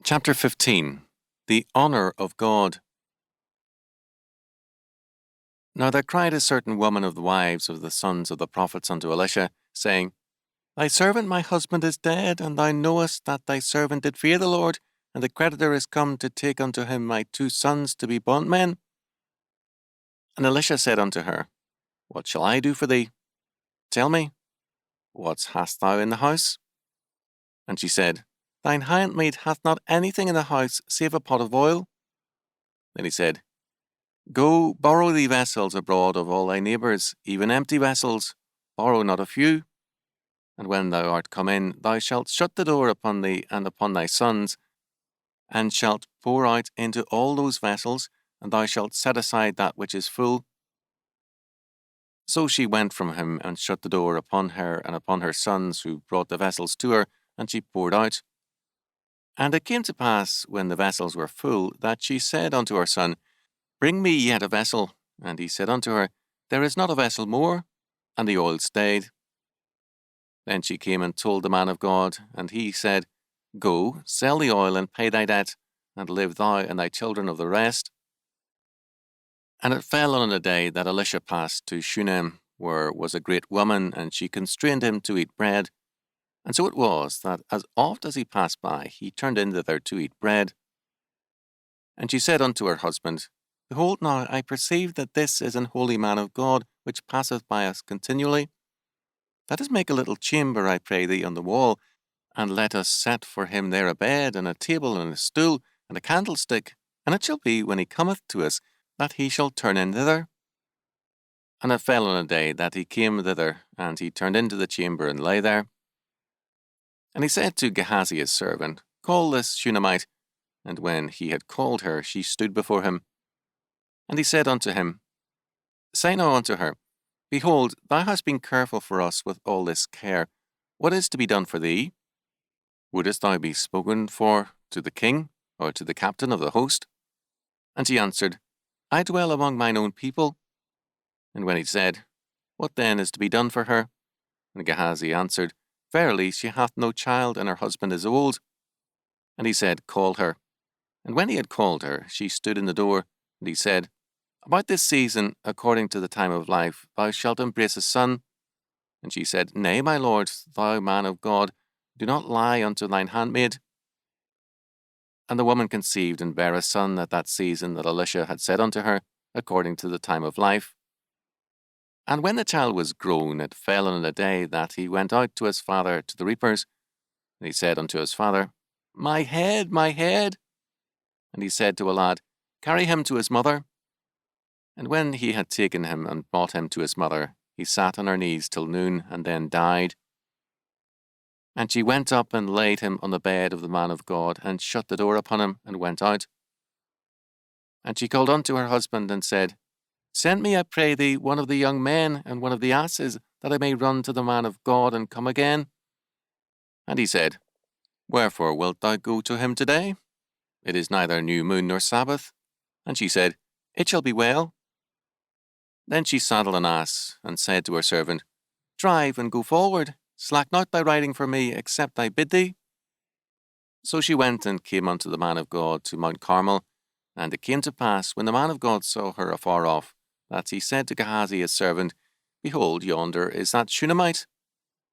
Chapter 15. The Honour of God. Now there cried a certain woman of the wives of the sons of the prophets unto Elisha, saying, Thy servant my husband is dead, and thou knowest that thy servant did fear the Lord, and the creditor is come to take unto him my 2 sons to be bondmen. And Elisha said unto her, What shall I do for thee? Tell me, what hast thou in the house? And she said, Thine handmaid hath not anything in the house save a pot of oil. Then he said, Go, borrow thee vessels abroad of all thy neighbours, even empty vessels, borrow not a few. And when thou art come in, thou shalt shut the door upon thee and upon thy sons, and shalt pour out into all those vessels, and thou shalt set aside that which is full. So she went from him, and shut the door upon her and upon her sons, who brought the vessels to her, and she poured out. And it came to pass, when the vessels were full, that she said unto her son, Bring me yet a vessel. And he said unto her, There is not a vessel more. And the oil stayed. Then she came and told the man of God, and he said, Go, sell the oil, and pay thy debt, and live thou and thy children of the rest. And it fell on a day that Elisha passed to Shunem, where was a great woman, and she constrained him to eat bread. And so it was, that as oft as he passed by, he turned in thither to eat bread. And she said unto her husband, Behold now, I perceive that this is an holy man of God, which passeth by us continually. Let us make a little chamber, I pray thee, on the wall, and let us set for him there a bed, and a table, and a stool, and a candlestick, and it shall be, when he cometh to us, that he shall turn in thither. And it fell on a day that he came thither, and he turned into the chamber, and lay there. And he said to Gehazi his servant, Call this Shunammite. And when he had called her, she stood before him. And he said unto him, Say now unto her, Behold, thou hast been careful for us with all this care. What is to be done for thee? Wouldest thou be spoken for to the king, or to the captain of the host? And she answered, I dwell among mine own people. And when he said, What then is to be done for her? And Gehazi answered, Verily, she hath no child, and her husband is old. And he said, Call her. And when he had called her, she stood in the door. And he said, About this season, according to the time of life, thou shalt embrace a son. And she said, Nay, my lord, thou man of God, do not lie unto thine handmaid. And the woman conceived and bare a son at that season that Elisha had said unto her, according to the time of life. And when the child was grown, it fell on a day that he went out to his father to the reapers. And he said unto his father, My head, my head. And he said to a lad, Carry him to his mother. And when he had taken him and brought him to his mother, he sat on her knees till noon, and then died. And she went up and laid him on the bed of the man of God, and shut the door upon him, and went out. And she called unto her husband, and said, Send me, I pray thee, one of the young men, and one of the asses, that I may run to the man of God, and come again. And he said, Wherefore wilt thou go to him today? It is neither new moon nor Sabbath. And she said, It shall be well. Then she saddled an ass, and said to her servant, Drive and go forward, slack not thy riding for me, except I bid thee. So she went and came unto the man of God to Mount Carmel. And it came to pass, when the man of God saw her afar off, that he said to Gehazi his servant, Behold, yonder is that Shunammite.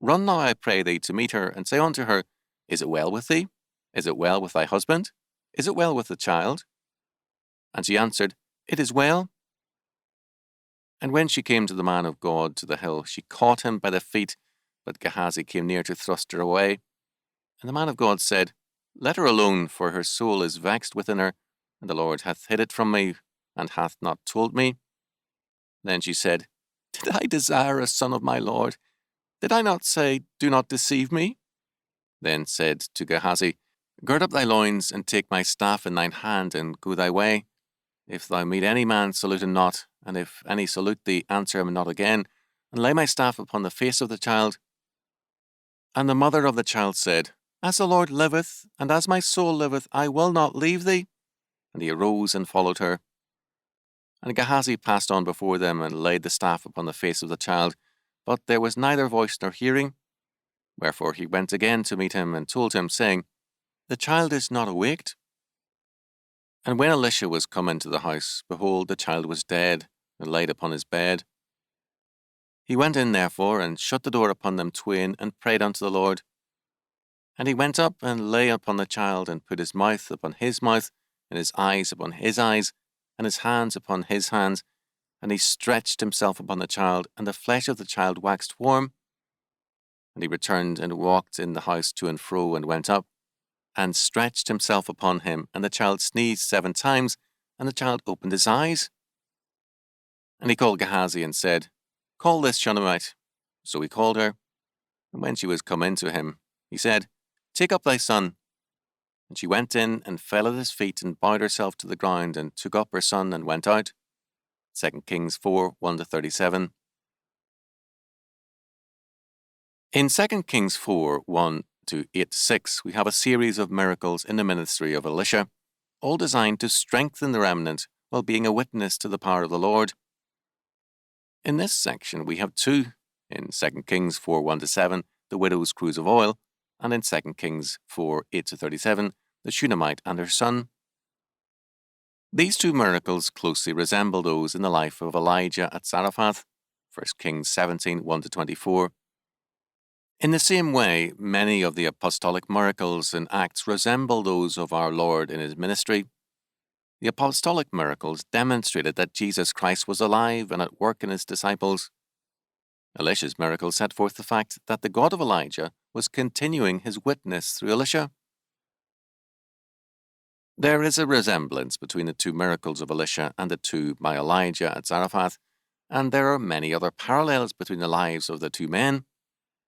Run now, I pray thee, to meet her, and say unto her, Is it well with thee? Is it well with thy husband? Is it well with the child? And she answered, It is well. And when she came to the man of God to the hill, she caught him by the feet, but Gehazi came near to thrust her away. And the man of God said, Let her alone, for her soul is vexed within her, and the Lord hath hid it from me, and hath not told me. Then she said, Did I desire a son of my Lord? Did I not say, Do not deceive me? Then said to Gehazi, Gird up thy loins, and take my staff in thine hand, and go thy way. If thou meet any man, salute him not, and if any salute thee, answer him not again, and lay my staff upon the face of the child. And the mother of the child said, As the Lord liveth, and as my soul liveth, I will not leave thee. And he arose and followed her. And Gehazi passed on before them, and laid the staff upon the face of the child, but there was neither voice nor hearing. Wherefore he went again to meet him, and told him, saying, the child is not awaked. And when Elisha was come into the house, behold, the child was dead, and laid upon his bed. He went in therefore, and shut the door upon them twain, and prayed unto the Lord. And he went up, and lay upon the child, and put his mouth upon his mouth, and his eyes upon his eyes, and his hands upon his hands. And he stretched himself upon the child, and the flesh of the child waxed warm. And he returned, and walked in the house to and fro, and went up, and stretched himself upon him. And the child sneezed 7 times, and the child opened his eyes. And he called Gehazi, and said, Call this Shunammite. So he called her. And when she was come in to him, he said, Take up thy son. And she went in, and fell at his feet, and bowed herself to the ground, and took up her son, and went out. 2 Kings 4, 1-37. In 2 Kings 4, 1-8-6, we have a series of miracles in the ministry of Elisha, all designed to strengthen the remnant while being a witness to the power of the Lord. In this section, we have 2. In 2 Kings 4, 1-7, the widow's cruse of oil, and in 2 Kings 4, 8-37, the Shunammite and her son. These 2 miracles closely resemble those in the life of Elijah at Zarephath, 1 Kings 17, 1-24. In the same way, many of the apostolic miracles and acts resemble those of our Lord in his ministry. The apostolic miracles demonstrated that Jesus Christ was alive and at work in his disciples. Elisha's miracle set forth the fact that the God of Elijah was continuing his witness through Elisha. There is a resemblance between the 2 miracles of Elisha and the 2 by Elijah at Zarephath, and there are many other parallels between the lives of the 2 men.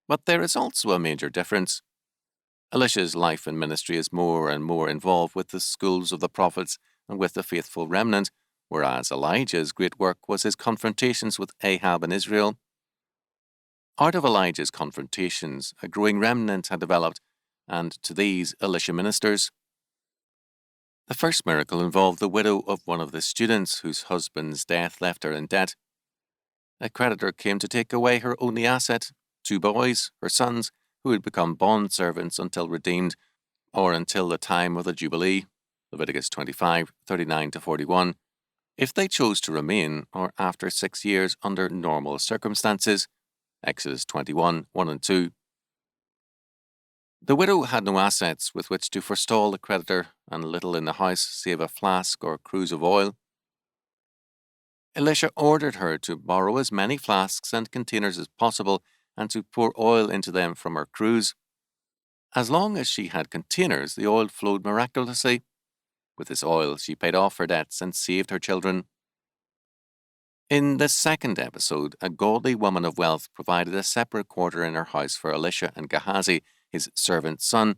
But there is also a major difference. Elisha's life and ministry is more and more involved with the schools of the prophets and with the faithful remnant, whereas Elijah's great work was his confrontations with Ahab and Israel. Out of Elijah's confrontations, a growing remnant had developed, and to these Elisha ministers. The first miracle involved the widow of one of the students whose husband's death left her in debt. A creditor came to take away her only asset, 2 boys, her sons, who would become bondservants until redeemed, or until the time of the Jubilee, Leviticus 25, 39-41, if they chose to remain, or after 6 years under normal circumstances, Exodus 21, 1-2. The widow had no assets with which to forestall the creditor, and little in the house save a flask or cruse of oil. Elisha ordered her to borrow as many flasks and containers as possible, and to pour oil into them from her cruse. As long as she had containers, the oil flowed miraculously. With this oil, she paid off her debts and saved her children. In the second episode, a godly woman of wealth provided a separate quarter in her house for Elisha and Gehazi, his servant's son,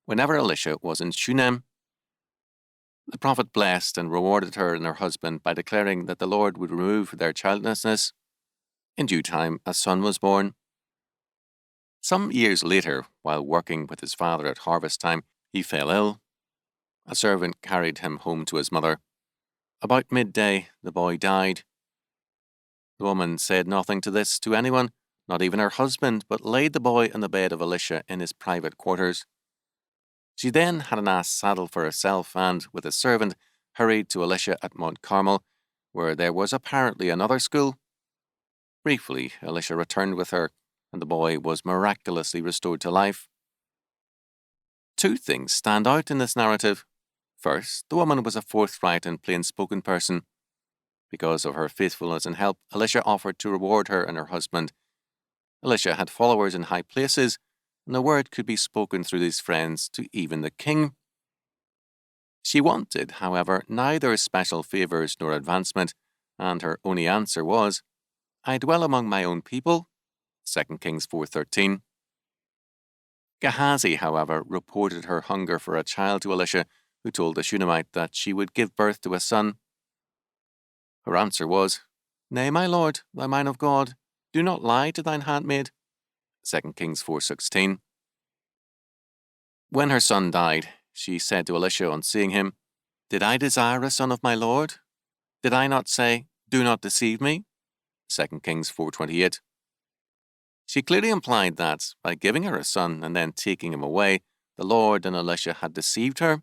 whenever Elisha was in Shunem. The prophet blessed and rewarded her and her husband by declaring that the Lord would remove their childlessness. In due time, a son was born. Some years later, while working with his father at harvest time, he fell ill. A servant carried him home to his mother. About midday, the boy died. The woman said nothing to this to anyone, not even her husband, but laid the boy on the bed of Elisha in his private quarters. She then had an ass saddled for herself and, with a servant, hurried to Elisha at Mount Carmel, where there was apparently another school. Briefly, Elisha returned with her, and the boy was miraculously restored to life. 2 things stand out in this narrative. First, the woman was a forthright and plain-spoken person. Because of her faithfulness and help, Elisha offered to reward her and her husband. Elisha had followers in high places, and the word could be spoken through these friends to even the king. She wanted, however, neither special favours nor advancement, and her only answer was, I dwell among my own people, 2 Kings 4:13. Gehazi, however, reported her hunger for a child to Elisha, who told the Shunammite that she would give birth to a son. Her answer was, Nay, my lord, thou man of God, do not lie to thine handmaid, 2 Kings 4:16. When her son died, she said to Elisha on seeing him, Did I desire a son of my lord? Did I not say, Do not deceive me? 2 Kings 4:28. She clearly implied that, by giving her a son and then taking him away, the Lord and Elisha had deceived her.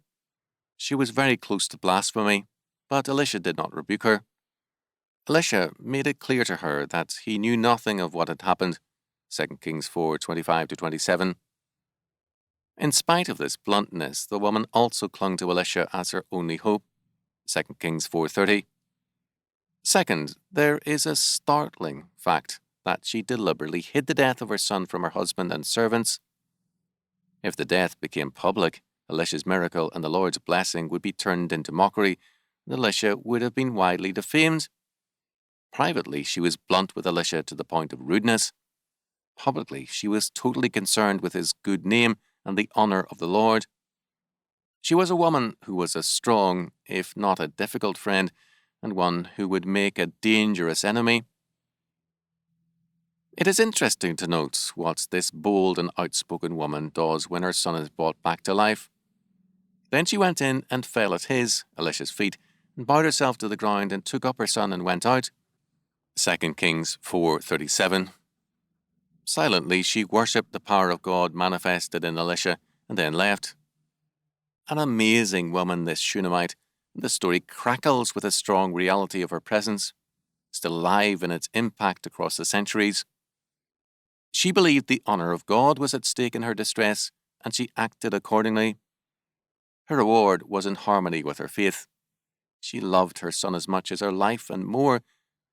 She was very close to blasphemy, but Elisha did not rebuke her. Elisha made it clear to her that he knew nothing of what had happened. 2 Kings 4:25-27. In spite of this bluntness, the woman also clung to Elisha as her only hope. 2 Kings 4:30. Second, there is a startling fact that she deliberately hid the death of her son from her husband and servants. If the death became public, Elisha's miracle and the Lord's blessing would be turned into mockery, and Elisha would have been widely defamed. Privately, she was blunt with Elisha to the point of rudeness. Publicly, she was totally concerned with his good name and the honor of the Lord. She was a woman who was a strong, if not a difficult friend, and one who would make a dangerous enemy. It is interesting to note what this bold and outspoken woman does when her son is brought back to life. Then she went in and fell at Elisha's feet, and bowed herself to the ground and took up her son and went out. 2 Kings 4:37. Silently, she worshipped the power of God manifested in Elisha and then left. An amazing woman, this Shunammite. The story crackles with the strong reality of her presence, still alive in its impact across the centuries. She believed the honor of God was at stake in her distress, and she acted accordingly. Her reward was in harmony with her faith. She loved her son as much as her life and more,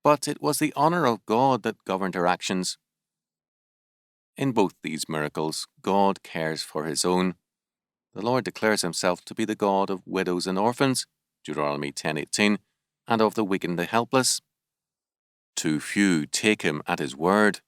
but it was the honor of God that governed her actions. In both these miracles, God cares for his own. The Lord declares himself to be the God of widows and orphans, Deuteronomy 10:18, and of the weak and the helpless. Too few take him at his word.